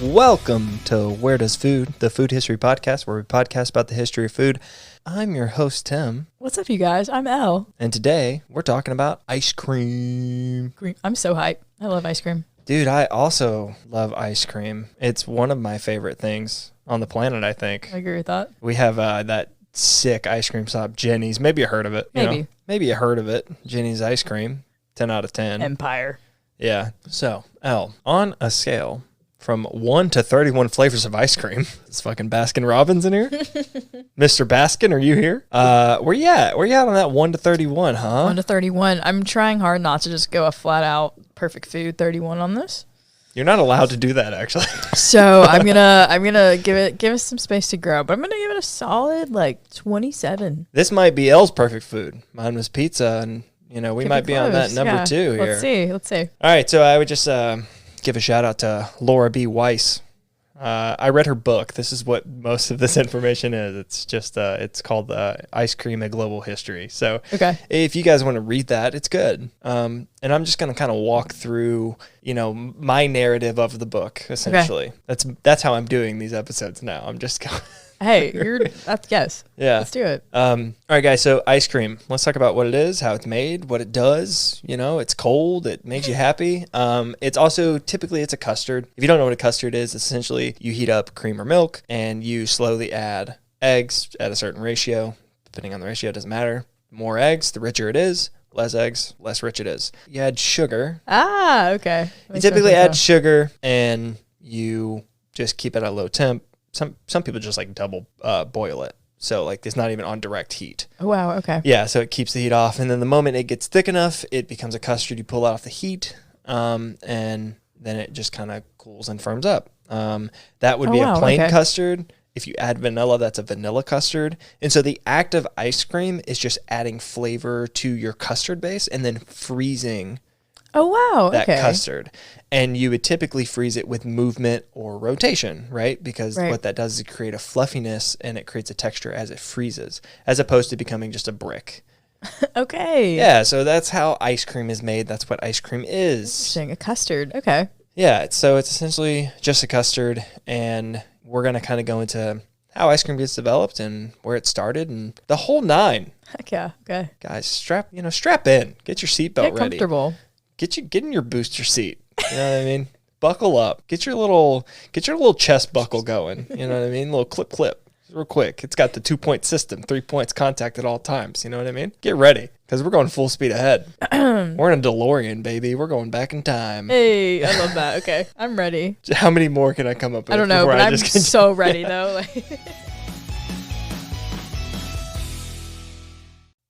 Welcome to Where Does Food, the food history podcast, where we podcast about the history of food. I'm your host, Tim. What's up, you guys? I'm Elle. And today we're talking about ice cream. I'm so hyped. I love ice cream. Dude, I also love ice cream. It's one of my favorite things on the planet, I think. I agree with that. We have that sick ice cream shop, Jenny's. Maybe you heard of it. Maybe you heard of it. Jenny's Ice Cream. 10 out of 10. Empire. Yeah. So, Elle, on a scale from 1 to 31 flavors of ice cream. Is fucking Baskin Robbins in here? Mr. Baskin, are you here? Where you at? Where you at on that 1 to 31, huh? 1 to 31. I'm trying hard not to just go a flat out perfect food 31 on this. You're not allowed to do that, actually. So I'm gonna give us some space to grow, but I'm gonna give it a solid 27. This might be Elle's perfect food. Mine was pizza, and we might be on that number 2 here. Let's see. All right, so I would just give a shout out to Laura B. Weiss. I read her book. This is what most of this information is. It's just it's called Ice Cream: A Global History. So if you guys want to read that, it's good. And I'm just going to kind of walk through, my narrative of the book, essentially. Okay. That's how I'm doing these episodes now. I'm just going. Hey, yes. Yeah. Let's do it. All right, guys. So ice cream. Let's talk about what it is, how it's made, what it does. It's cold. It makes you happy. It's also typically it's a custard. If you don't know what a custard is, essentially you heat up cream or milk and you slowly add eggs at a certain ratio. Depending on the ratio, it doesn't matter. More eggs, the richer it is. Less eggs, less rich it is. You add sugar. Okay. You typically add sugar and you just keep it at a low temp. Some people just double boil it. So it's not even on direct heat. Oh, wow. Okay. Yeah. So it keeps the heat off. And then the moment it gets thick enough, it becomes a custard. You pull it off the heat. And then it just kind of cools and firms up. That would be a plain custard. If you add vanilla, that's a vanilla custard. And so the act of ice cream is just adding flavor to your custard base and then freezing that custard. And you would typically freeze it with movement or rotation, right? Because what that does is create a fluffiness and it creates a texture as it freezes, as opposed to becoming just a brick. Okay. Yeah, so that's how ice cream is made. That's what ice cream is. Interesting. A custard. Okay. Yeah, so it's essentially just a custard, and we're going to kind of go into how ice cream gets developed and where it started and the whole nine. Heck yeah. Okay. Guys, strap in. Get your seatbelt ready. Get comfortable. Get in your booster seat. You know what I mean? Buckle up. Get your little chest buckle going. You know what I mean? A little clip. Real quick. It's got the 2-point system, 3 points contact at all times. You know what I mean? Get ready, because we're going full speed ahead. We're in a DeLorean, baby. We're going back in time. Hey, I love that. Okay, I'm ready. How many more can I come up with? I don't know, but I'm so ready though.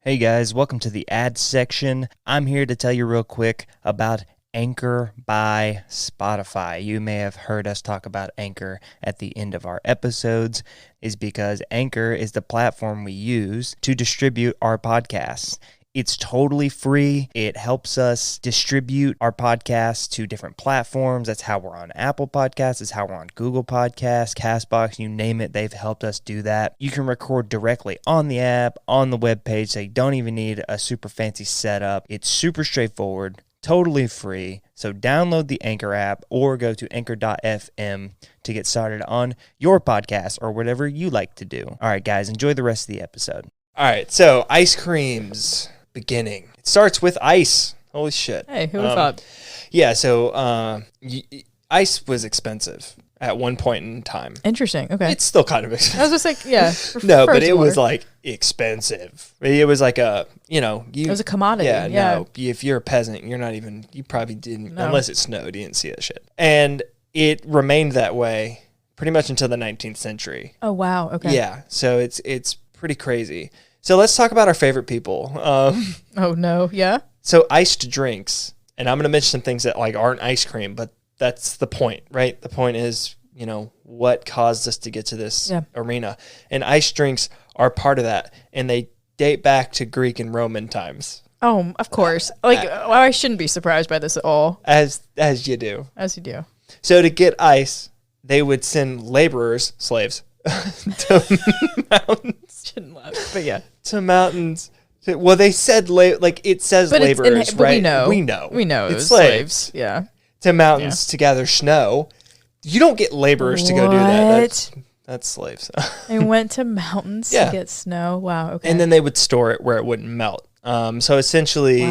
Hey guys, welcome to the ad section. I'm here to tell you real quick about Anchor by Spotify. You may have heard us talk about Anchor at the end of our episodes, is because Anchor is the platform we use to distribute our podcasts. It's totally free. It helps us distribute our podcasts to different platforms. That's how we're on Apple Podcasts. It's how we're on Google Podcasts, CastBox, you name it. They've helped us do that. You can record directly on the app, on the webpage, so you don't even need a super fancy setup. It's super straightforward, totally free. So download the Anchor app or go to anchor.fm to get started on your podcast or whatever you like to do. All right, guys, enjoy the rest of the episode. All right, so ice creams. Beginning. It starts with ice. Holy shit. Hey, who would have thought? Yeah, so ice was expensive at one point in time. Interesting. Okay. It's still kind of expensive. I was just yeah. No, but it was expensive. It was it was a commodity. Yeah. No, if you're a peasant, you probably didn't, unless it snowed, you didn't see that shit. And it remained that way pretty much until the 19th century. Oh, wow. Okay. Yeah, so it's pretty crazy. So let's talk about our favorite people. Oh, no. Yeah? So iced drinks. And I'm going to mention some things that aren't ice cream, but that's the point, right? The point is, what caused us to get to this arena. And iced drinks are part of that. And they date back to Greek and Roman times. Oh, of course. I shouldn't be surprised by this at all. As you do. As you do. So to get ice, they would send laborers, slaves, to mountains. Shouldn't laugh, but yeah. To mountains. Well, they said, it says but laborers, but right? We know. We know. We know. It's slaves. Yeah. To mountains to gather snow. You don't get laborers to go do that. That's slaves. They went to mountains to get snow. Wow. Okay. And then they would store it where it wouldn't melt. So essentially,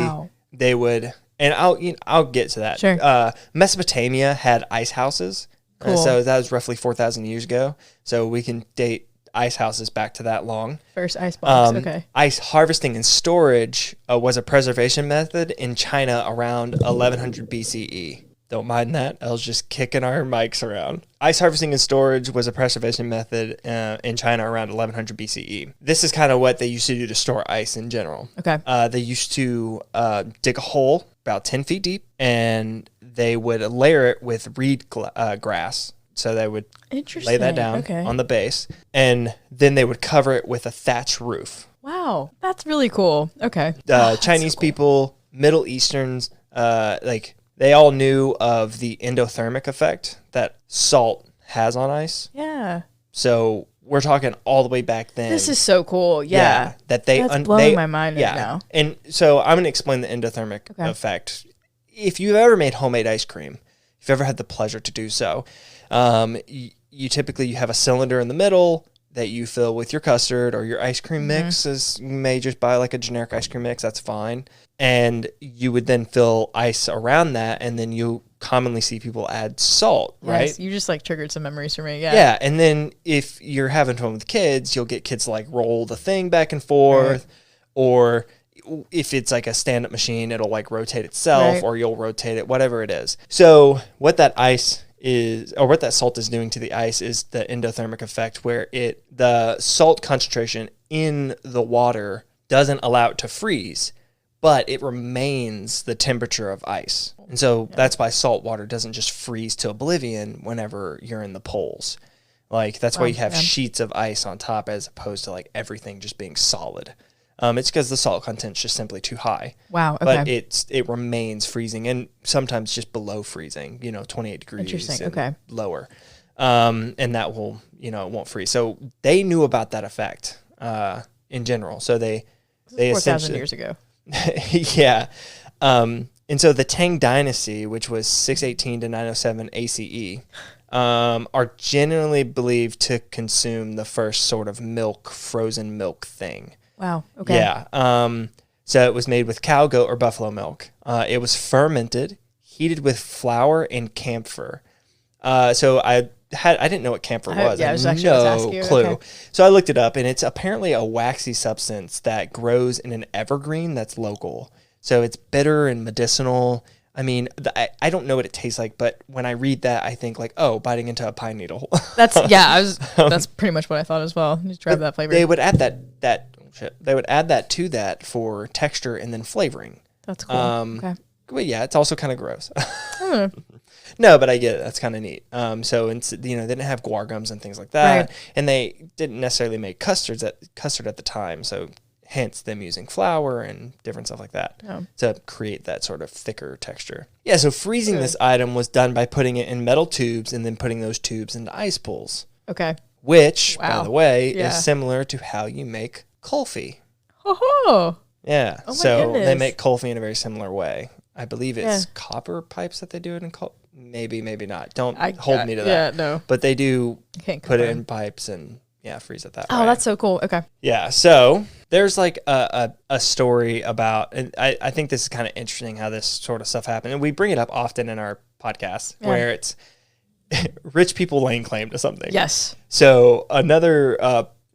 they would, and I'll get to that. Sure. Mesopotamia had ice houses. Cool. So that was roughly 4,000 years ago. So we can date ice houses back to that long. First ice box. Okay. Ice harvesting and storage was a preservation method in China around 1100 BCE. Don't mind that. I was just kicking our mics around. Ice harvesting and storage was a preservation method in China around 1100 BCE. This is kind of what they used to do to store ice in general. Okay. They used to dig a hole about 10 feet deep, and they would layer it with reed grass. So they would lay that down on the base, and then they would cover it with a thatch roof. Wow. That's really cool. Okay. Chinese people, Middle Easterns, they all knew of the endothermic effect that salt has on ice. Yeah. So we're talking all the way back then. This is so cool. Yeah. That's blowing my mind right now. And so I'm going to explain the endothermic effect. If you've ever made homemade ice cream, if you've ever had the pleasure to do so, you typically have a cylinder in the middle that you fill with your custard or your ice cream mix. You may just buy like a generic ice cream mix. That's fine. And you would then fill ice around that, and then you commonly see people add salt, right? Yes, you just like triggered some memories for me. Yeah. Yeah. And then if you're having fun with kids, you'll get kids to like roll the thing back and forth, or if it's like a stand-up machine, it'll like rotate itself, or you'll rotate it, whatever it is. So what that ice is, or what that salt is doing to the ice, is the endothermic effect, where the salt concentration in the water doesn't allow it to freeze, but it remains the temperature of ice. And so that's why salt water doesn't just freeze to oblivion whenever you're in the poles. Like, that's why you have sheets of ice on top as opposed to like everything just being solid. It's because the salt content's just simply too high. Wow. Okay. But it remains freezing, and sometimes just below freezing, 28 degrees. Interesting. Okay. Lower. And that will, it won't freeze. So they knew about that effect in general. So they 4,000 years ago. Yeah. And so the Tang Dynasty, which was 618 to 907 ACE, are generally believed to consume the first sort of frozen milk thing. Wow. Okay. Yeah. So it was made with cow, goat, or buffalo milk. It was fermented, heated with flour and camphor. So I didn't know what camphor was. Yeah, I was actually no about to ask you. clue. Okay. So I looked it up, and it's apparently a waxy substance that grows in an evergreen that's local. So it's bitter and medicinal. I mean, I don't know what it tastes like, but when I read that, I think like, oh, biting into a pine needle. That's pretty much what I thought as well. You tried that flavor. They would add they would add that to that for texture and then flavoring. That's cool. Okay. But yeah, it's also kind of gross. No, but I get it. That's kind of neat. So they didn't have guar gums and things like that, and they didn't necessarily make custard at the time. So hence them using flour and different stuff like that to create that sort of thicker texture. Yeah. So freezing this item was done by putting it in metal tubes and then putting those tubes into ice pools. Okay. Which, by the way, is similar to how you make kulfi. Oh. Yeah. Oh my so goodness. they make kulfi in a very similar way. I believe it's copper pipes that they do it in. Maybe not. Don't hold me to that. Yeah, no. But they do put it in pipes and freeze it that way. Oh, that's so cool. Okay. Yeah. So there's like a story about, and I think this is kind of interesting how this sort of stuff happened. And we bring it up often in our podcast where it's rich people laying claim to something. Yes. So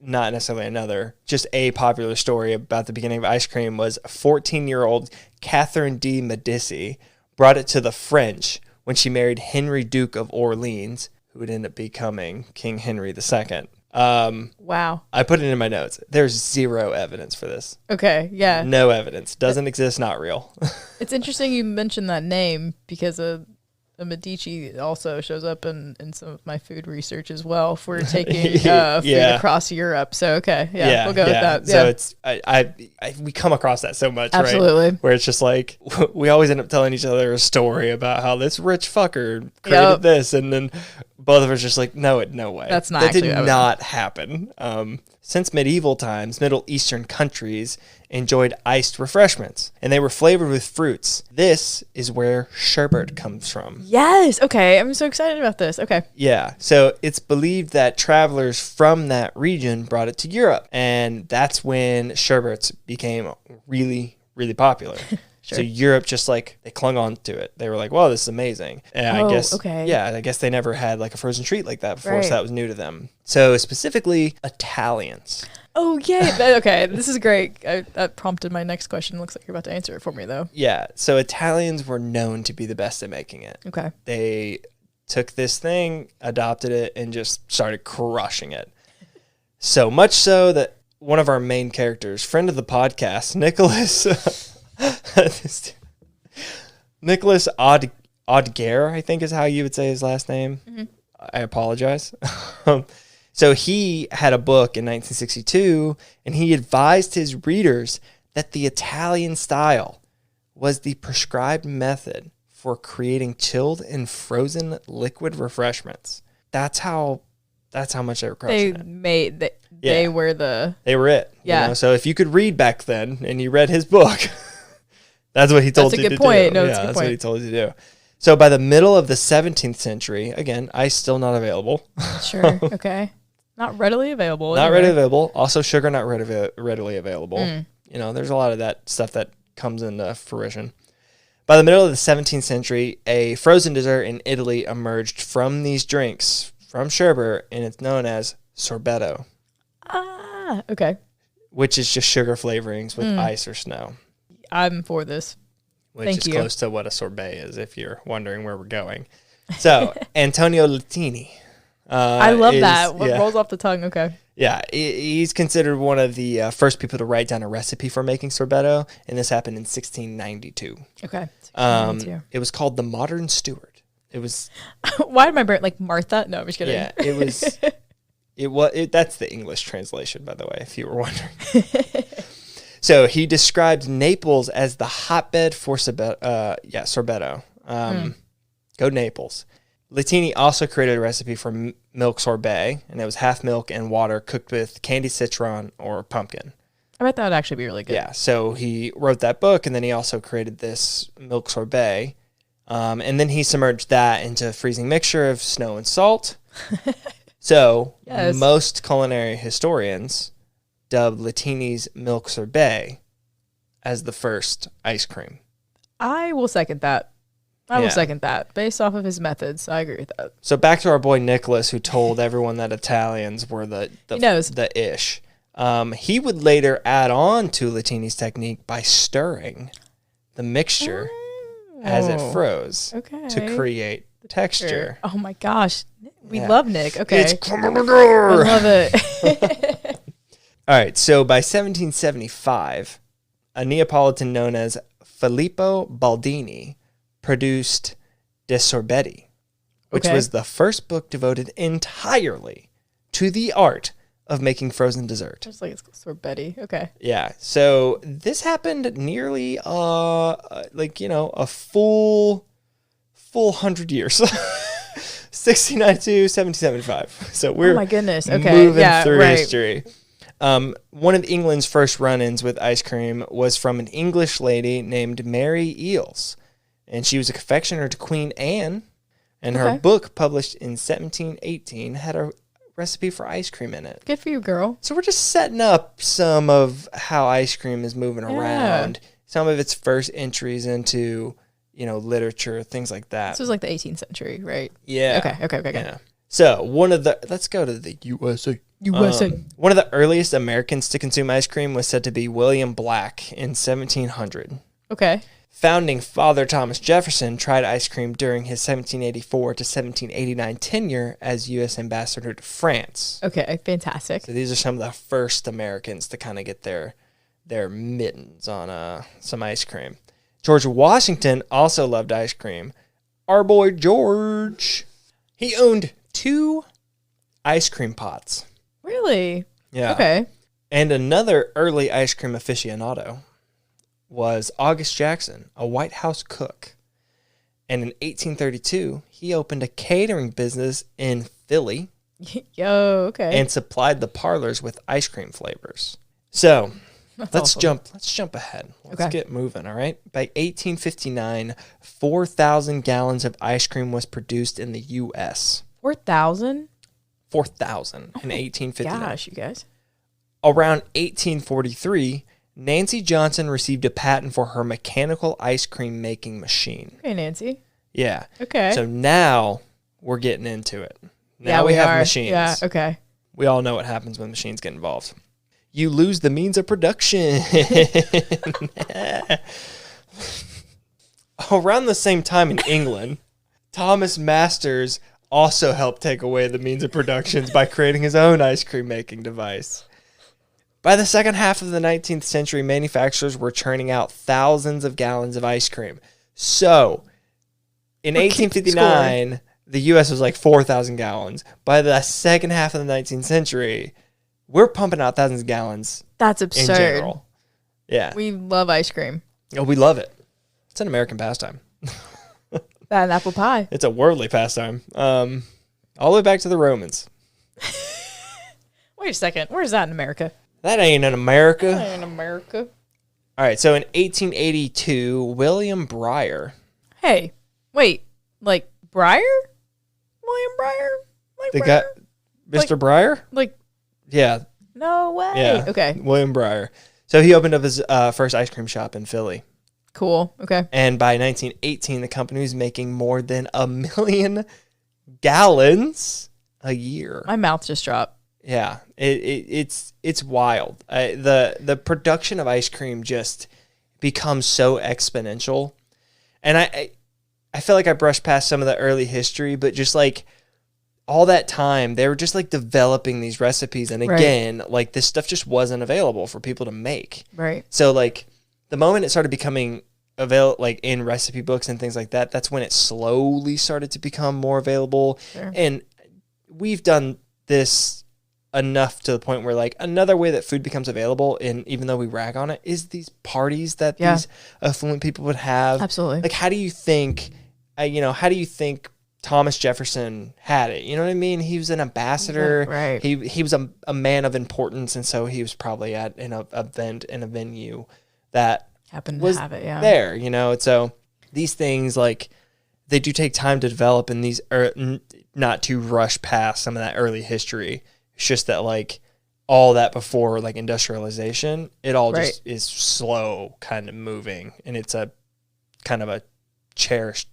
not necessarily another, just a popular story about the beginning of ice cream was 14-year-old Catherine de Medici brought it to the French when she married Henry, Duke of Orleans, who would end up becoming King Henry II. Wow. I put it in my notes. There's zero evidence for this. Okay, yeah. No evidence. Doesn't exist, not real. It's interesting you mentioned that name because the Medici also shows up in some of my food research as well for taking food across Europe. So, okay, we'll go with that. So it's we come across that so much, absolutely, right? Where it's just like we always end up telling each other a story about how this rich fucker created this, and then both of us just like, no way. That's not that did not happen. Since medieval times, Middle Eastern countries enjoyed iced refreshments, and they were flavored with fruits. This is where sherbet comes from. Yes. Okay. I'm so excited about this. Okay. Yeah. So it's believed that travelers from that region brought it to Europe, and that's when sherbets became really, really popular. Sure. So Europe just like they clung on to it. They were like, "Wow, this is amazing." And I guess they never had like a frozen treat like that before, so that was new to them. So specifically Italians. Oh yeah, okay. This is great. That prompted my next question. Looks like you're about to answer it for me though. Yeah. So Italians were known to be the best at making it. Okay. They took this thing, adopted it, and just started crushing it. So much so that one of our main characters, friend of the podcast, Nicholas Odger, I think is how you would say his last name. Mm-hmm. I apologize. So he had a book in 1962, and he advised his readers that the Italian style was the prescribed method for creating chilled and frozen liquid refreshments. That's how much they were crushing it. They were it. Yeah. You know? So if you could read back then and you read his book, that's what he told you to do. That's a good point. No, that's what he told you to do. So by the middle of the 17th century, again, ice still not available. Sure. Okay. Not readily available. Not readily available. Also, sugar not readily available. You know, there's a lot of that stuff that comes into fruition. By the middle of the 17th century, a frozen dessert in Italy emerged from these drinks, from sherbet, and it's known as sorbetto. Ah, okay. Which is just sugar flavorings with ice or snow. I'm for this. Which is close to what a sorbet is, if you're wondering where we're going. So, Antonio Latini. I love that. What rolls off the tongue? Okay. Yeah, he's considered one of the first people to write down a recipe for making sorbetto, and this happened in 1692. Okay. It was called the Modern Steward. It was. Why did my brain like Martha? No, I'm just kidding. Yeah, it was. That's the English translation, by the way, if you were wondering. So he described Naples as the hotbed for sorbetto. Go Naples. Latini also created a recipe for milk sorbet, and it was half milk and water cooked with candied citron or pumpkin. I bet that would actually be really good. Yeah, so he wrote that book, and then he also created this milk sorbet, and then he submerged that into a freezing mixture of snow and salt. So most culinary historians dubbed Latini's milk sorbet as the first ice cream. I will second that. I will second that. Based off of his methods, I agree with that. So back to our boy Nicholas, who told everyone that Italians were the ish. He would later add on to Latini's technique by stirring the mixture as it froze to create texture. Oh my gosh. We love Nick. Okay. It's coming together. I love it. All right. So by 1775, a Neapolitan known as Filippo Baldini produced De Sorbetti, which was the first book devoted entirely to the art of making frozen dessert. Just like it's called Sorbetti. Okay. Yeah. So this happened nearly a full 100 years. 1692, 1775. So we're moving through history. One of England's first run-ins with ice cream was from an English lady named Mary Eales. And she was a confectioner to Queen Anne, and her book, published in 1718, had a recipe for ice cream in it. Good for you, girl. So we're just setting up some of how ice cream is moving around, some of its first entries into, literature, things like that. This was like the 18th century, right? Yeah. Okay. Yeah. So let's go to the USA. One of the earliest Americans to consume ice cream was said to be William Black in 1700. Okay. Founding Father Thomas Jefferson tried ice cream during his 1784 to 1789 tenure as U.S. ambassador to France. Okay, fantastic. So these are some of the first Americans to kind of get their mittens on some ice cream. George Washington also loved ice cream. Our boy George, he owned 2 ice cream pots. Really? Yeah. Okay. And another early ice cream aficionado was August Jackson, a White House cook. And in 1832, he opened a catering business in Philly. Yo, okay. And supplied the parlors with ice cream flavors. So, Let's jump ahead. Let's get moving, all right? By 1859, 4,000 gallons of ice cream was produced in the U.S. 4,000? 4,000 in 1859. Gosh, you guys. Around 1843, Nancy Johnson received a patent for her mechanical ice cream making machine. Okay, Nancy. Yeah. Okay. So now we're getting into it. Now we have machines. Yeah, okay. We all know what happens when machines get involved. You lose the means of production. Around the same time in England, Thomas Masters also helped take away the means of production by creating his own ice cream making device. By the second half of the 19th century, manufacturers were churning out thousands of gallons of ice cream. So, in 1859, the U.S. was like 4,000 gallons. By the second half of the 19th century, we're pumping out thousands of gallons. That's absurd. In general. Yeah. We love ice cream. Oh, we love it. It's an American pastime. That and apple pie. It's a worldly pastime. All the way back to the Romans. Wait a second. Where's that in America? That ain't in America. That ain't in America. All right. So in 1882, William Breyer. Hey, wait. Like Breyer? William Breyer? Like the guy, Mr. Breyer? Like. Yeah. No way. Yeah. Okay. William Breyer. So he opened up his first ice cream shop in Philly. Cool. Okay. And by 1918, the company was making more than 1 million gallons a year. My mouth just dropped. Yeah. It's wild. The production of ice cream just becomes so exponential. And I feel like I brushed past some of the early history, but just like all that time, they were just like developing these recipes. And again, like this stuff just wasn't available for people to make. Right. So like the moment it started becoming available, like in recipe books and things like that, that's when it slowly started to become more available. Sure. And we've done this enough to the point where like another way that food becomes available, and even though we rag on it, is these parties that these affluent people would have. Absolutely. Like, how do you think Thomas Jefferson had it? You know what I mean? He was an ambassador. Right. He was a man of importance, and so he was probably at an event in a venue that happened to have it, there, you know. And so these things, like, they do take time to develop, and these are not to rush past some of that early history. It's just that, like, all that before, like, industrialization, it all just is slow kind of moving, and it's a kind of a cherished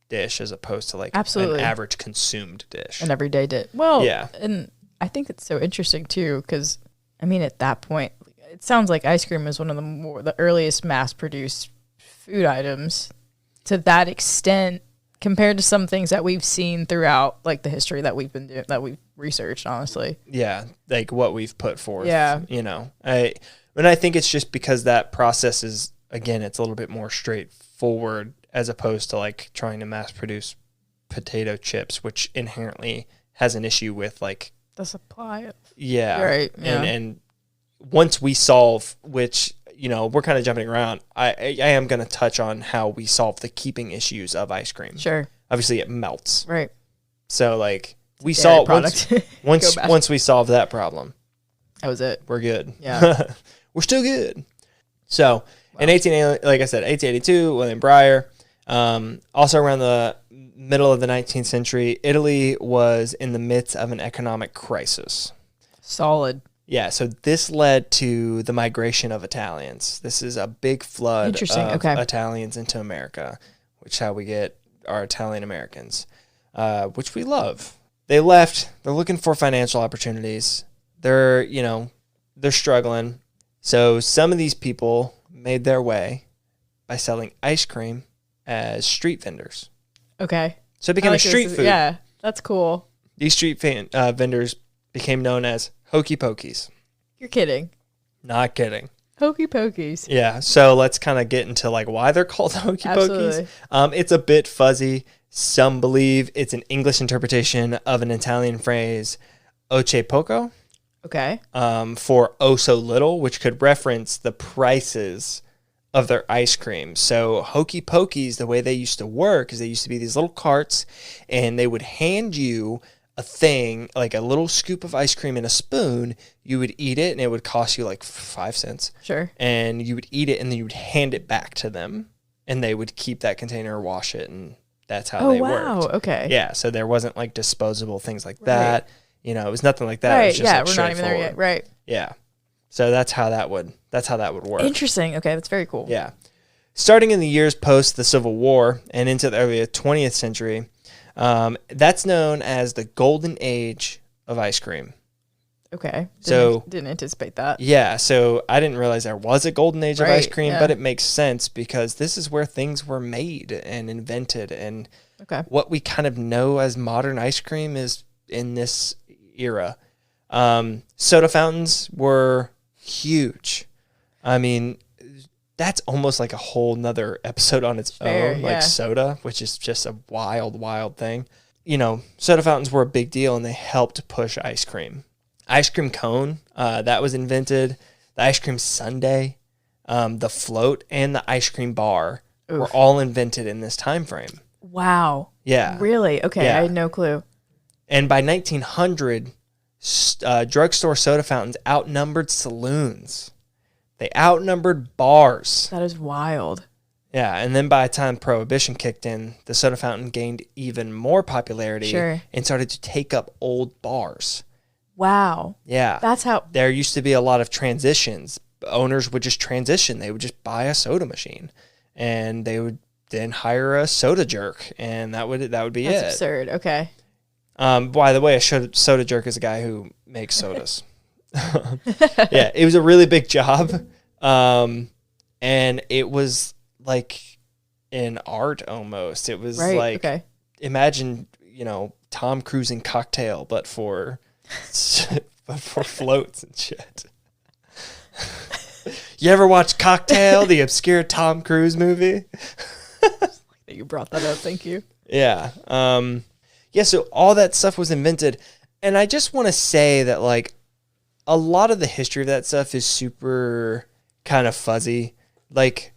dish as opposed to, like, an average consumed dish. An everyday dish. Well, yeah. And I think it's so interesting, too, because, I mean, at that point, it sounds like ice cream is one of the earliest mass-produced food items to that extent, compared to some things that we've seen throughout, like, the history that we've been doing, that we've researched, honestly. Yeah, like what we've put forth. Yeah. You know, I think it's just because that process is, again, it's a little bit more straightforward as opposed to, like, trying to mass produce potato chips, which inherently has an issue with, like, the supply. Yeah. Right. Yeah. And once we solve, which, you know, we're kind of jumping around, I am going to touch on how we solve the keeping issues of ice cream. Sure. Obviously, it melts. Right. So, like, we solve once we solve that problem. That was it. We're good. Yeah. We're still good. So, in 1882, William Breyer. Also around the middle of the 19th century, Italy was in the midst of an economic crisis. Solid. Yeah, so this led to the migration of Italians. This is a big flood of Italians into America, which is how we get our Italian Americans, which we love. They left. They're looking for financial opportunities. They're struggling. So some of these people made their way by selling ice cream as street vendors. Okay. So it became a street food. Yeah, that's cool. These street vendors became known as Hokey Pokeys. You're kidding. Not kidding. Hokey Pokeys. Yeah, so let's kind of get into, like, why they're called Hokey Pokeys. It's a bit fuzzy. Some believe it's an English interpretation of an Italian phrase, oche poco. Okay. For oh so little, which could reference the prices of their ice cream. So Hokey Pokeys, the way they used to work is they used to be these little carts, and they would hand you a thing, like a little scoop of ice cream in a spoon, you would eat it and it would cost you like 5 cents. Sure. And you would eat it and then you would hand it back to them and they would keep that container, wash it, and that's how they worked. Okay. Yeah. So there wasn't like disposable things like that. It was nothing like that. Right. It was just yeah. like we're not even there yet. Right. Yeah. So that's how that would work. Interesting. Okay. That's very cool. Yeah. Starting in the years post the Civil War and into the early 20th century, that's known as the golden age of ice cream. Okay. Didn't anticipate that. Yeah. So I didn't realize there was a golden age of ice cream, but it makes sense because this is where things were made and invented. And what we kind of know as modern ice cream is in this era. Soda fountains were huge. I mean, that's almost like a whole nother episode on its own, like soda, which is just a wild, wild thing. Soda fountains were a big deal and they helped push ice cream. Ice cream cone, that was invented. The ice cream sundae, the float, and the ice cream bar were all invented in this time frame. Wow. Yeah. Really? Okay. Yeah. I had no clue. And by 1900, drugstore soda fountains outnumbered saloons. They outnumbered bars. That is wild. Yeah, and then by the time Prohibition kicked in, the soda fountain gained even more popularity and started to take up old bars. Wow. Yeah. That's how... There used to be a lot of transitions. Owners would just transition. They would just buy a soda machine, and they would then hire a soda jerk, and that would be it. That's absurd. Okay. By the way, a soda jerk is a guy who makes sodas. Yeah, it was a really big job. And it was like an art almost. It was imagine, Tom Cruise in Cocktail, but for floats and shit. You ever watch Cocktail, the obscure Tom Cruise movie? You brought that up. Thank you. Yeah. So all that stuff was invented. And I just want to say that, like, a lot of the history of that stuff is super kind of fuzzy. Like,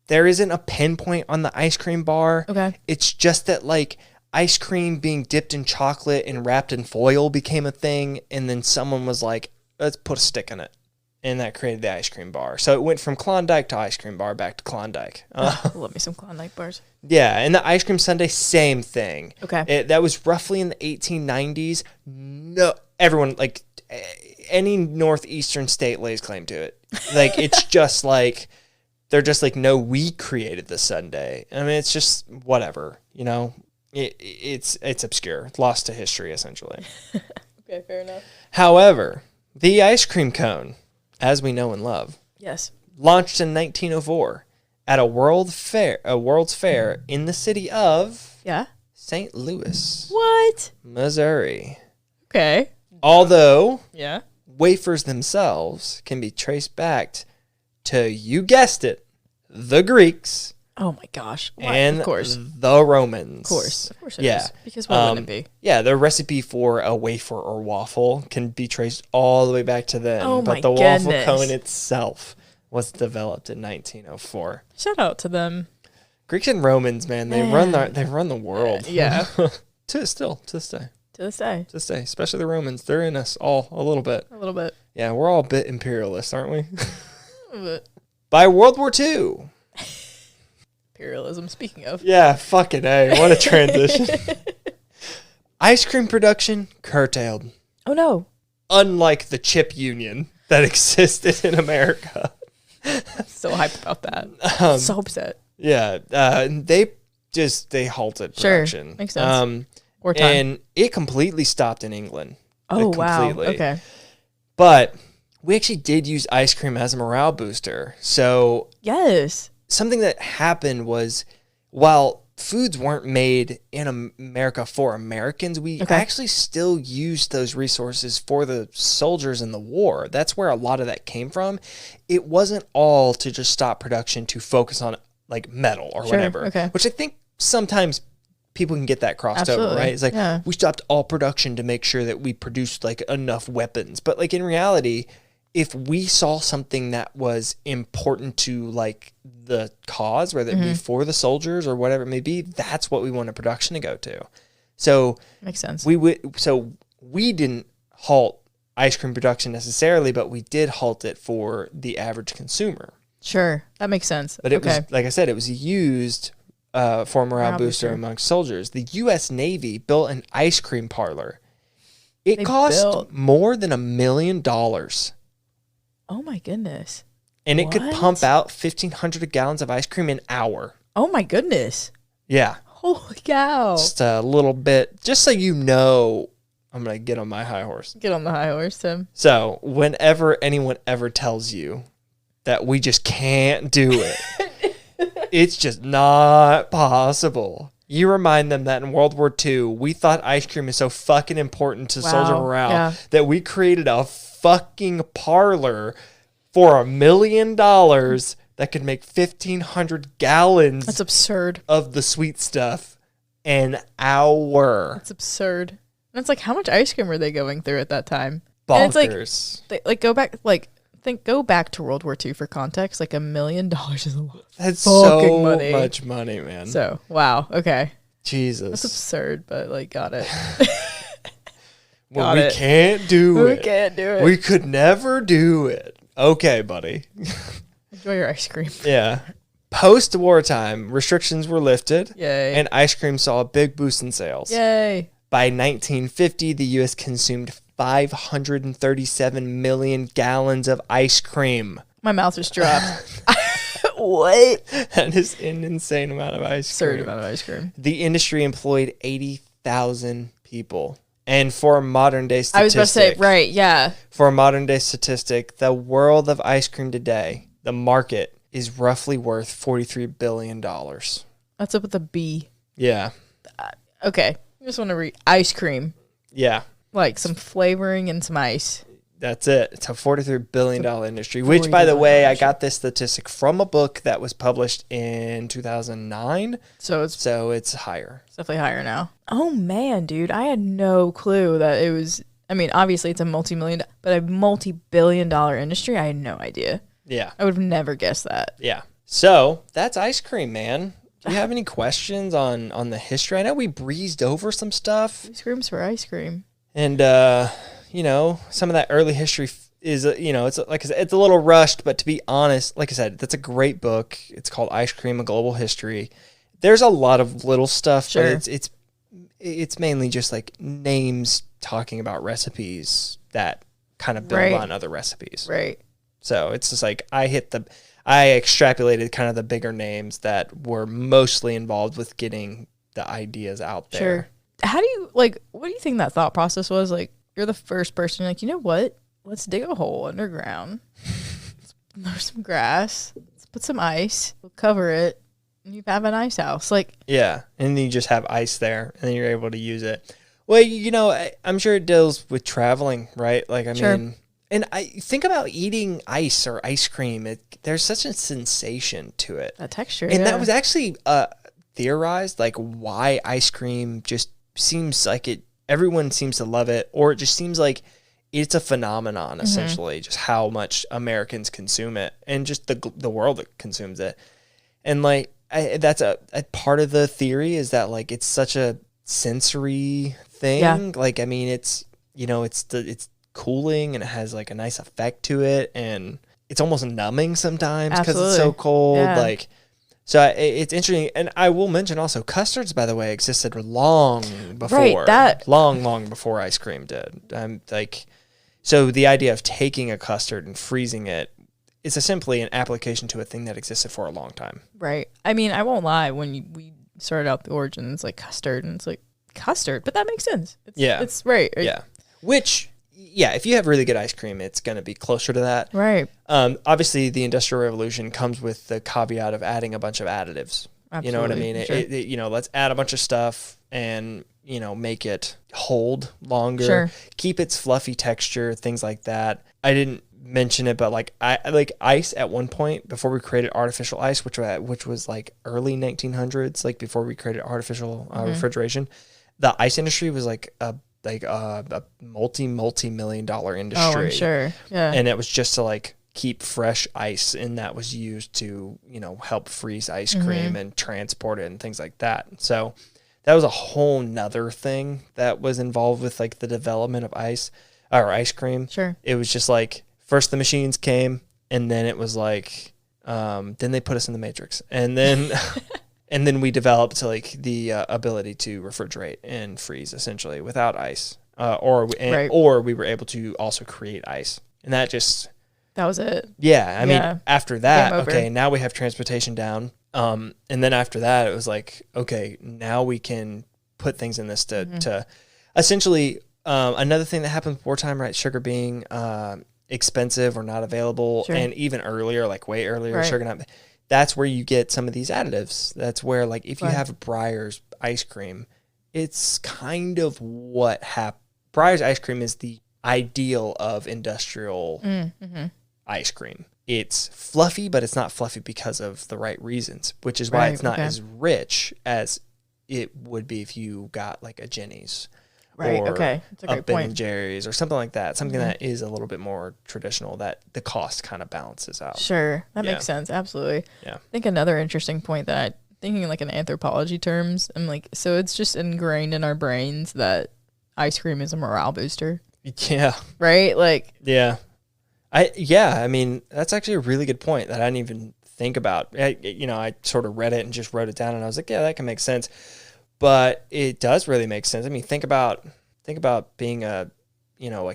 there isn't a pinpoint on the ice cream bar. Okay. It's just that, like, ice cream being dipped in chocolate and wrapped in foil became a thing. And then someone was like, let's put a stick in it. And that created the ice cream bar. So it went from Klondike to ice cream bar back to Klondike. Love me some Klondike bars. Yeah, and the ice cream sundae, same thing. Okay. That was roughly in the 1890s. No, everyone, like, any northeastern state lays claim to it. Like, it's just like, they're just like, no, we created the sundae. I mean, it's just whatever, It's obscure. It's lost to history, essentially. Okay, fair enough. However, the ice cream cone, as we know and love, yes, launched in 1904 at a World's Fair in the city of St. Louis. What? Missouri. Okay. Although wafers themselves can be traced back to, you guessed it, the Greeks. Oh my gosh. And of course. The Romans. Of course it is. Because why wouldn't it be? Yeah, the recipe for a wafer or waffle can be traced all the way back to them. Oh my But the goodness. waffle cone itself was developed in 1904. Shout out to them. Greeks and Romans, man, they run the world. Yeah. to this day. To this day. Especially the Romans. They're in us all a little bit. A little bit. Yeah, we're all a bit imperialist, aren't we? A little bit. By World War II. Imperialism, speaking of. Yeah, fucking A. What a transition. Ice cream production curtailed. Oh, no. Unlike the chip union that existed in America. So hyped about that. So upset. Yeah. They halted production. Sure. Makes sense. Wartime. And it completely stopped in England. Oh, wow. Okay. But we actually did use ice cream as a morale booster. So yes, something that happened was, while foods weren't made in America for Americans, we actually still used those resources for the soldiers in the war. That's where a lot of that came from. It wasn't all to just stop production to focus on, like, metal or whatever, which I think sometimes people can get that crossed over, right? It's like, we stopped all production to make sure that we produced, like, enough weapons. But, like, in reality, if we saw something that was important to, like, the cause, whether it be for the soldiers or whatever it may be, that's what we wanted production to go to. So makes sense. We didn't halt ice cream production necessarily, but we did halt it for the average consumer. Sure, that makes sense. But it was, like I said, it was used for morale booster amongst soldiers. The U.S. Navy built an ice cream parlor. It cost more than $1 million. Oh my goodness! And it could pump out 1,500 gallons of ice cream an hour. Oh my goodness! Yeah. Holy cow! Just a little bit, just so you know. I'm going to get on my high horse. Get on the high horse, Tim. So whenever anyone ever tells you that we just can't do it, it's just not possible. You remind them that in World War II, we thought ice cream is so fucking important to soldier morale that we created a fucking parlor for $1 million that could make 1,500 gallons. That's absurd. Of the sweet stuff an hour. That's absurd. And it's like, how much ice cream were they going through at that time? Bonkers. And it's like, go back to World War II for context. Like $1 million is a lot. That's so much money, man. So, wow. Okay. Jesus. That's absurd, but like, got it. Well, we can't do it. We can't do it. We could never do it. Okay, buddy. Enjoy your ice cream. Yeah. Post-war time, restrictions were lifted. Yay. And ice cream saw a big boost in sales. Yay. By 1950, the U.S. consumed 537 million gallons of ice cream. My mouth just dropped. What? That is an insane amount of ice cream. Absurd amount of ice cream. The industry employed 80,000 people. And for a modern day statistic. I was about to say, right, yeah. For a modern day statistic, the world of ice cream today, the market, is roughly worth $43 billion. That's up with a B. Yeah. Okay. I just want to read ice cream. Yeah. Like some flavoring and some ice. That's it. It's a $43 billion industry, which, by the way, I got this statistic from a book that was published in 2009. So it's higher. It's definitely higher now. Oh, man, dude. I had no clue that it was, I mean, obviously it's a multi-billion dollar industry. I had no idea. Yeah. I would have never guessed that. Yeah. So that's ice cream, man. Do you have any questions on the history? I know we breezed over some stuff. Ice cream's for ice cream. And, some of that early history is, it's like I said, it's a little rushed, but to be honest, like I said, that's a great book. It's called Ice Cream: A Global History. There's a lot of little stuff, but it's mainly just like names talking about recipes that kind of build on other recipes. Right. So it's just like I extrapolated kind of the bigger names that were mostly involved with getting the ideas out there. Sure. How do you, what do you think that thought process was? Like, you're the first person, like, you know what? Let's dig a hole underground. Let's mow some grass. Let's put some ice. We'll cover it. And you have an ice house. Yeah. And then you just have ice there and then you're able to use it. Well, I'm sure it deals with traveling, right? Mean, and I think about eating ice or ice cream. There's such a sensation to it. A texture. And that was actually theorized, why ice cream just seems like everyone seems to love it, or it just seems like it's a phenomenon, essentially, just how much Americans consume it and just the world that consumes it. And that's a part of the theory is that it's such a sensory thing. Yeah. It's it's cooling and it has a nice effect to it, and it's almost numbing sometimes because it's so cold. Yeah. So it's interesting, and I will mention also custards, by the way, existed long before, long before ice cream did. So the idea of taking a custard and freezing it is simply an application to a thing that existed for a long time. Right. I mean, I won't lie. When we started out the origin, it's custard, and it's custard, but that makes sense. It's right. Yeah. Which. Yeah, if you have really good ice cream, it's going to be closer to that. Right. Obviously, the Industrial Revolution comes with the caveat of adding a bunch of additives. Absolutely. You know what I mean? Sure. Let's add a bunch of stuff and, make it hold longer, sure. Keep its fluffy texture, things like that. I didn't mention it, but ice at one point before we created artificial ice, which was early 1900s, before we created artificial refrigeration, the ice industry was a multi-million-dollar industry. Oh, I'm sure. Yeah. And it was just to keep fresh ice, and that was used to, help freeze ice cream and transport it and things like that. So that was a whole nother thing that was involved with like the development of ice cream. Sure. It was just like, first the machines came, and then it was like, then they put us in the Matrix, and then and then we developed like the ability to refrigerate and freeze essentially without ice, or we were able to also create ice, and that was it. Yeah, I mean, after that, okay, now we have transportation down, and then after that, it was like, okay, now we can put things in this to essentially. Another thing that happened before time, right? Sugar being expensive or not available, and even earlier, like way earlier, sugar not. That's where you get some of these additives. That's where, like, if you have Breyer's ice cream, it's kind of what happened. Breyer's ice cream is the ideal of industrial ice cream. It's fluffy, but it's not fluffy because of the right reasons, which is why it's not as rich as it would be if you got like a Jenny's. Right. Okay. That's a great point. Ben & Jerry's or something like that. Something that is a little bit more traditional, that the cost kind of balances out. Sure. That makes sense. Absolutely. Yeah. I think another interesting point that thinking like in anthropology terms, I'm like, so it's just ingrained in our brains that ice cream is a morale booster. Yeah. Right? Like, yeah. I mean, that's actually a really good point that I didn't even think about. I sort of read it and just wrote it down, and I was like, yeah, that can make sense. But it does really make sense. I mean, think about being a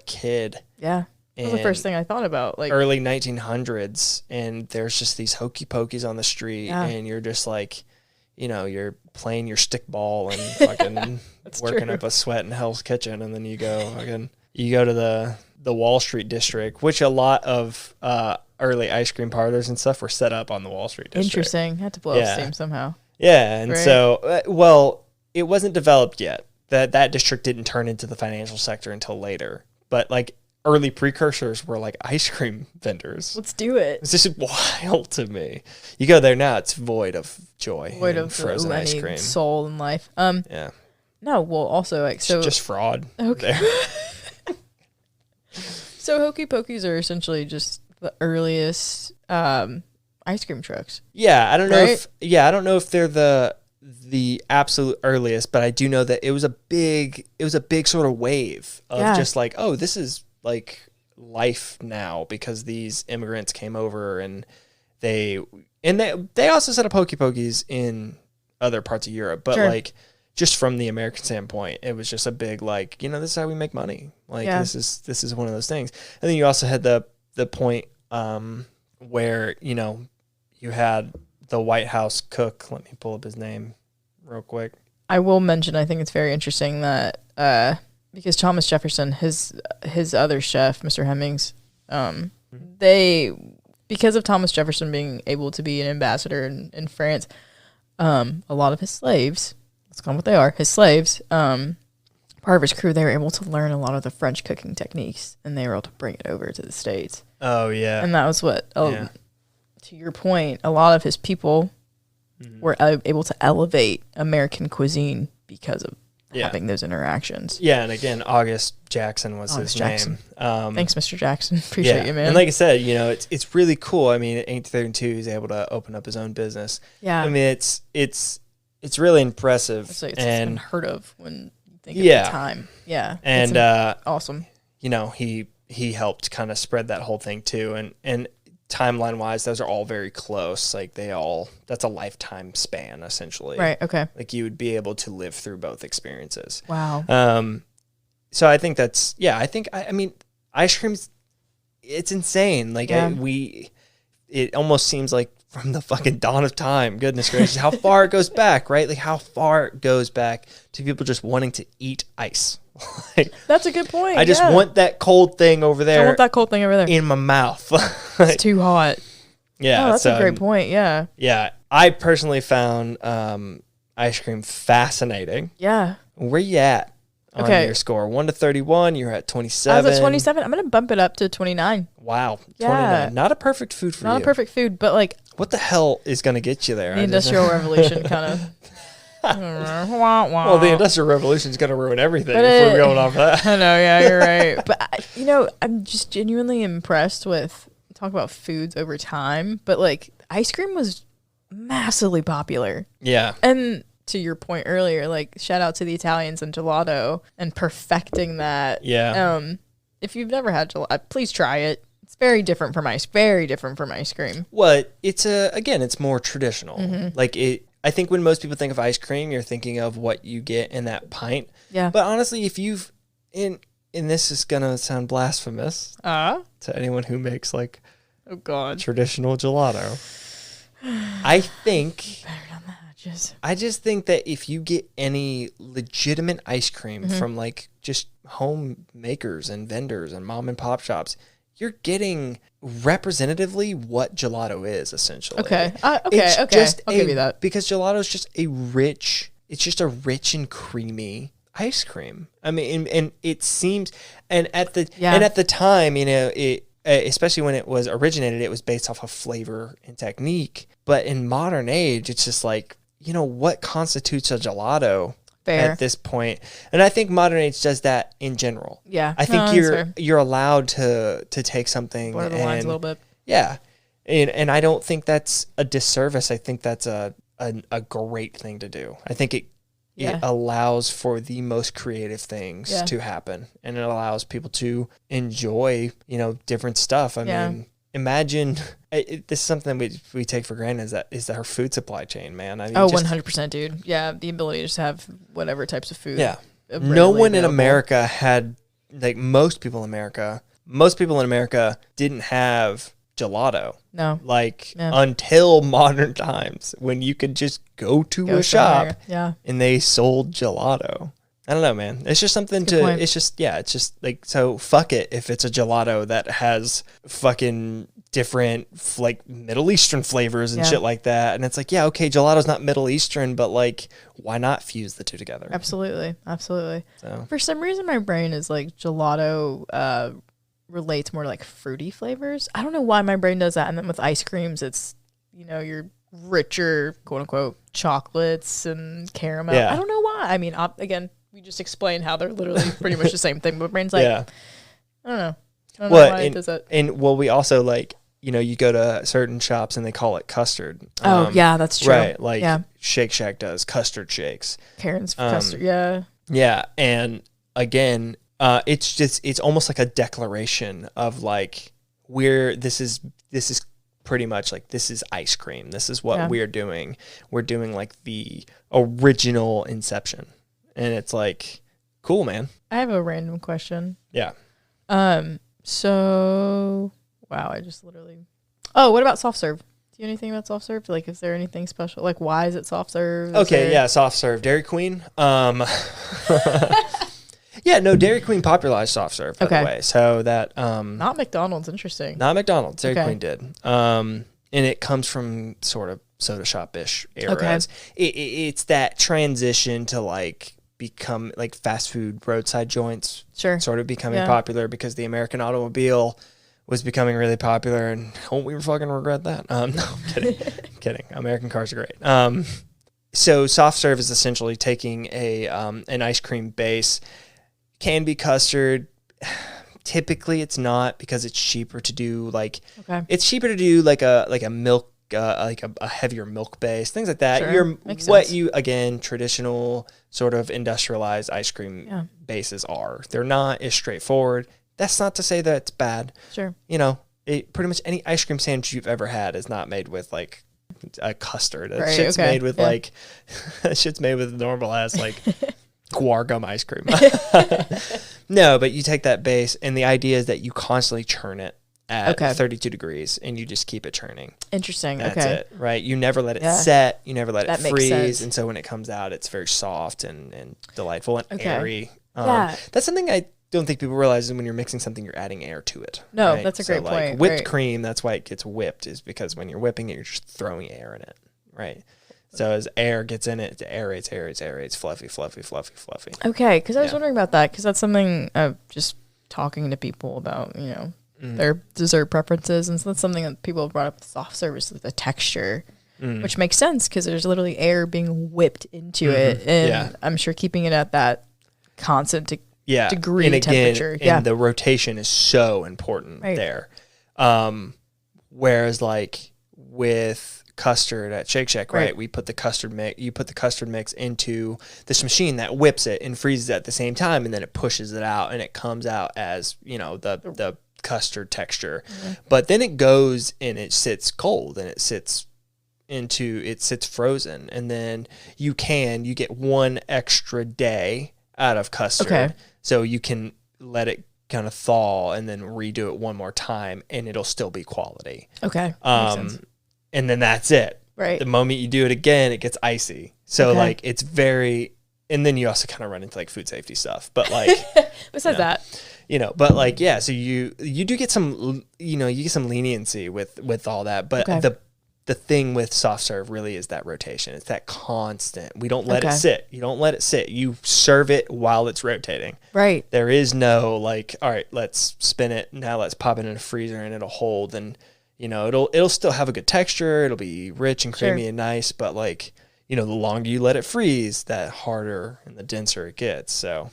kid. Yeah. That was the first thing I thought about. Like early 1900s, and there's just these hokey pokies on the street, and you're just like, you're playing your stick ball and fucking working up a sweat in Hell's Kitchen, and then you go to the Wall Street district, which a lot of early ice cream parlors and stuff were set up on the Wall Street district. Interesting. Had to blow up steam somehow. Yeah, and so it wasn't developed yet. That district didn't turn into the financial sector until later. But like early precursors were like ice cream vendors. Let's do it. It's just wild to me. You go there now, it's void of joy, void of frozen ice cream, soul in life. Yeah. No, well, also like so it's just fraud. Okay. So hokey pokies are essentially just the earliest ice cream trucks. Yeah, I don't know if they're the absolute earliest, but I do know that it was a big sort of wave of just like, oh, this is like life now because these immigrants came over, and they also set up hokey pokies in other parts of Europe, but like just from the American standpoint, it was just a big like, this is how we make money. Like this is one of those things. And then you also had the point where you had the White House cook. Let me pull up his name real quick. I will mention, I think it's very interesting that because Thomas Jefferson, his other chef, Mr. Hemmings, because of Thomas Jefferson being able to be an ambassador in France, a lot of his slaves, let's call them what they are, his slaves, part of his crew, they were able to learn a lot of the French cooking techniques, and they were able to bring it over to the States. Oh, yeah. And that was what, to your point, a lot of his people were able to elevate American cuisine because of having those interactions. Yeah, and again, August Jackson was his name. Thanks, Mr. Jackson. Appreciate you, man. And like I said, it's really cool. I mean, at 1832, he's able to open up his own business. Yeah. I mean, it's really impressive. It's unheard of when you think of the time. Yeah. And awesome. He helped kind of spread that whole thing too, and timeline wise, those are all very close. Like that's a lifetime span essentially. Right. Okay. Like you would be able to live through both experiences. Wow. So I think I mean, ice cream's, it's insane. Like it almost seems like from the fucking dawn of time. Goodness gracious, how far it goes back, right? Like how far it goes back to people just wanting to eat ice. That's a good point. I just want that cold thing over there. I want that cold thing over there in my mouth. It's too hot. Yeah, that's a great point. Yeah. Yeah, I personally found ice cream fascinating. Yeah. Where you at on your score? 1 to 31. You're at 27. I was at 27. I'm gonna bump it up to 29. Wow. 29. Not a perfect food for you. Not a perfect food, but like, what the hell is gonna get you there? The Industrial Revolution kind of. Well, the Industrial Revolution is going to ruin everything if we're going off that. I know, yeah, you're right. But, I'm just genuinely impressed with, talk about foods over time, but like ice cream was massively popular. Yeah. And to your point earlier, like shout out to the Italians and gelato and perfecting that. Yeah. If you've never had gelato, please try it. It's very different from ice cream. Well, it's more traditional. Mm-hmm. Like I think when most people think of ice cream, you're thinking of what you get in that pint. Yeah. But honestly, if you've and this is gonna sound blasphemous to anyone who makes like traditional gelato. I think I just think that if you get any legitimate ice cream from like just home makers and vendors and mom and pop shops, you're getting representatively what gelato is essentially. Okay. I'll give you that. Because gelato is just a rich and creamy ice cream. I mean, and it seems, and at the time, you know, it, especially when it was originated, it was based off of flavor and technique. But in modern age, it's just like, you know, what constitutes a gelato at this point? And I think modern age does that in general. Yeah. I think you're allowed to take something blur the lines a little bit. Yeah. And I don't think that's a disservice. I think that's a great thing to do. I think it allows for the most creative things to happen, and it allows people to enjoy, you know, different stuff. I mean, imagine this is something we take for granted is our food supply chain, man. I mean, 100%, dude. Yeah, the ability to just have whatever types of food. Yeah, no one in America had, like, most people in America didn't have gelato. No. Until modern times when you could just go to a shop and they sold gelato. I don't know, man. It's just something it's just like, so fuck it if it's a gelato that has fucking different like Middle Eastern flavors and shit like that. And it's like, yeah, okay, gelato's not Middle Eastern, but like, why not fuse the two together? Absolutely. So. For some reason, my brain is like gelato relates more to like fruity flavors. I don't know why my brain does that. And then with ice creams, it's, you know, your richer, quote unquote, chocolates and caramel. I don't know why. I mean, again, we just explained how they're literally pretty much the same thing, but brain's like, I don't know. I don't know why it does that. And we also, like, you know, you go to certain shops and they call it custard. That's true. Right. Like Shake Shack does custard shakes. Karen's custard. Yeah. Yeah. And again, it's almost like a declaration of like, this is pretty much like, this is ice cream. This is what we're doing. We're doing like the original inception. And it's like, cool, man. I have a random question. Yeah. So, wow, I just literally... Oh, what about soft serve? Do you know anything about soft serve? Like, is there anything special? Like, why is it soft serve? Soft serve. Dairy Queen. Yeah, no, Dairy Queen popularized soft serve, by the way. So that... not McDonald's, interesting. Not McDonald's. Dairy Queen did. And it comes from sort of soda shop-ish eras. It's that transition to, like, become like fast food roadside joints sort of becoming popular because the American automobile was becoming really popular, and don't we fucking regret that? No, I'm kidding. American cars are great. So soft serve is essentially taking an ice cream base, can be custard. Typically it's not, because it's cheaper to do like a milk, like a heavier milk base, things like that. Traditional sort of industrialized ice cream bases are. They're not as straightforward. That's not to say that it's bad. Sure. You know, pretty much any ice cream sandwich you've ever had is not made with like a custard. Shit's made with like, shit's made with normal ass like guar gum ice cream. No, but you take that base, and the idea is that you constantly churn it at 32 degrees, and you just keep it churning. Interesting. That's it, right? You never let it set. You never let it freeze. And so when it comes out, it's very soft and delightful and airy. That's something I don't think people realize, is when you're mixing something, you're adding air to it. No, right? That's a great point. Whipped cream, that's why it gets whipped, is because when you're whipping it, you're just throwing air in it, right? So as air gets in it, it aerates, fluffy. Okay, because I was wondering about that, because that's something of just talking to people about, you know, their dessert preferences, and so that's something that people have brought up with soft serve, the texture, which makes sense because there's literally air being whipped into it, and I'm sure keeping it at that constant degree and temperature. And the rotation is so important there. Whereas like with custard at Shake Shack, right? We put the custard mix. You put the custard mix into this machine that whips it and freezes it at the same time, and then it pushes it out, and it comes out as the custard texture. But then it goes and it sits cold, and it sits frozen, and then you get 1 extra day out of custard, so you can let it kind of thaw and then redo it one more time, and it'll still be quality. Makes sense. And then that's it. Right. The moment you do it again, it gets icy. So like it's very, and then you also kind of run into like food safety stuff. But like besides that, but like so you do get some, you get some leniency with all that. But the thing with soft serve really is that rotation. It's that constant. We don't let it sit. You don't let it sit. You serve it while it's rotating. Right. There is no like, all right, let's spin it. Now let's pop it in a freezer and it'll hold, and it'll still have a good texture. It'll be rich and creamy and nice, but like, the longer you let it freeze, that harder and the denser it gets. So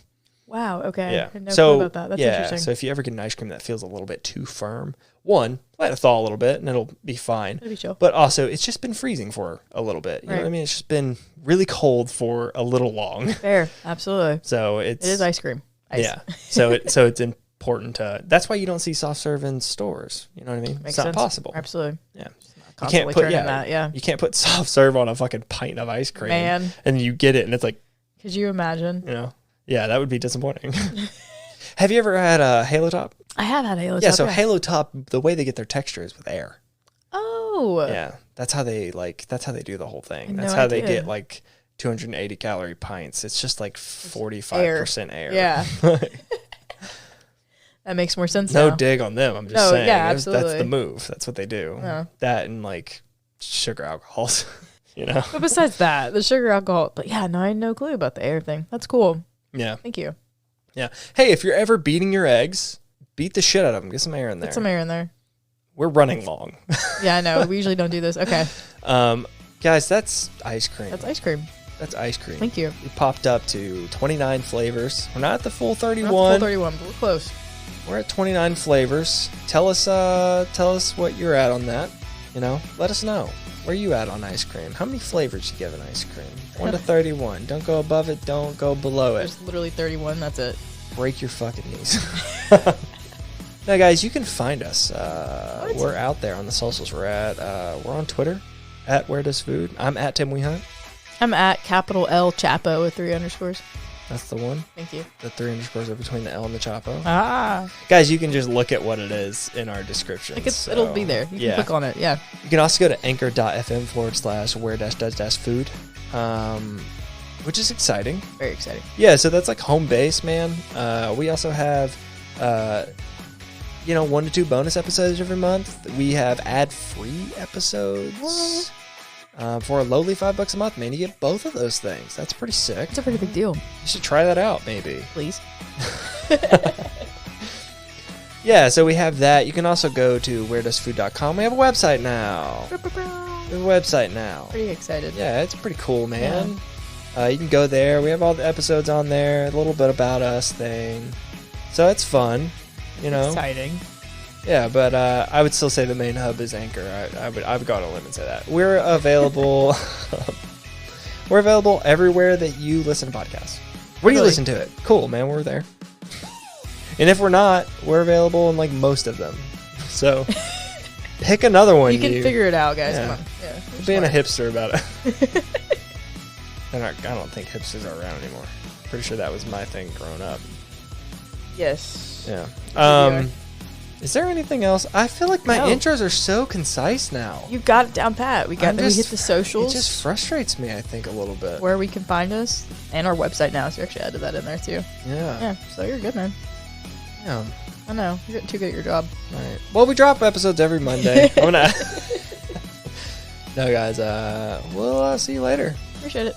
wow, okay. Yeah. I had no clue about that. That's interesting. So if you ever get an ice cream that feels a little bit too firm, let it thaw a little bit and it'll be fine. It'll be chill. But also, it's just been freezing for a little bit. You know what I mean? It's just been really cold for a little long. Fair, absolutely. So it is ice cream. Yeah. So it's important to. That's why you don't see soft serve in stores. You know what I mean? Makes it's not possible. Absolutely. Yeah. You can't put that. You can't put soft serve on a fucking pint of ice cream. Man. And you get it, and it's like. Could you imagine? Yeah, that would be disappointing. Have you ever had a Halo Top? I have had Halo Top. Yeah, so Halo Top, the way they get their texture is with air. Oh. Yeah, that's how they do the whole thing. That's how they get like 280 calorie pints. It's just like 45% air. Yeah. That makes more sense No now. dig on them. I'm just saying. Yeah, absolutely. That's the move. That's what they do. Yeah. That and like sugar alcohols, But besides that, the sugar alcohol. But yeah, no, I had no clue about the air thing. That's cool. Yeah. Thank you. Yeah. Hey, if you're ever beating your eggs, beat the shit out of them. Get some air in there. Get some air in there. We're running long. Yeah, I know. We usually don't do this. Okay. Guys, that's ice cream. That's ice cream. That's ice cream. Thank you. We popped up to 29 flavors. We're not at the full 31. Not the full 31, but we're close. We're at 29 flavors. Tell us what you're at on that. Let us know. Where you at on ice cream? How many flavors you give an ice cream? 1 to 31. Don't go above it. Don't go below it. There's literally 31. That's it. Break your fucking knees. Now, guys, you can find us. We're out there on the socials. We're on Twitter at Where Does Food. I'm at Tim Wehunt. I'm at capital L Chapo with 3 underscores. That's the one. Thank you. The 3 underscores are between the L and the Chapo. Ah. Guys, you can just look at what it is in our description. It'll be there. You can click on it. Yeah. You can also go to anchor.fm/where-does-food, which is exciting. Very exciting. Yeah, so that's like home base, man. We also have, 1 to 2 bonus episodes every month. We have ad-free episodes. What? For a lowly $5 a month, man, you get both of those things. That's pretty sick. It's a pretty big deal. You should try that out, maybe. Please. Yeah, so we have that. You can also go to wheredoesfood.com. We have a website now. Pretty excited. Yeah, it's pretty cool, man. Yeah. You can go there. We have all the episodes on there. A little bit about us thing. So it's fun, Exciting. Yeah, but I would still say the main hub is Anchor. I would go on a limb and say that. We're available. We're available everywhere that you listen to podcasts. Where do you listen to it? Cool, man. We're there. And if we're not, we're available in like most of them. So pick another one. You can figure it out, guys. Yeah. Come on. Yeah. Being a hipster about it. I don't think hipsters are around anymore. Pretty sure that was my thing growing up. Yes. Yeah. Is there anything else? I feel like my intros are so concise now. You got it down pat. We hit the socials. It just frustrates me, I think, a little bit. Where we can find us and our website now. So you actually added that in there too. Yeah. Yeah. So you're good, man. Yeah. I know. You're getting too good at your job. All right. Well, we drop episodes every Monday. No, guys. We'll see you later. Appreciate it.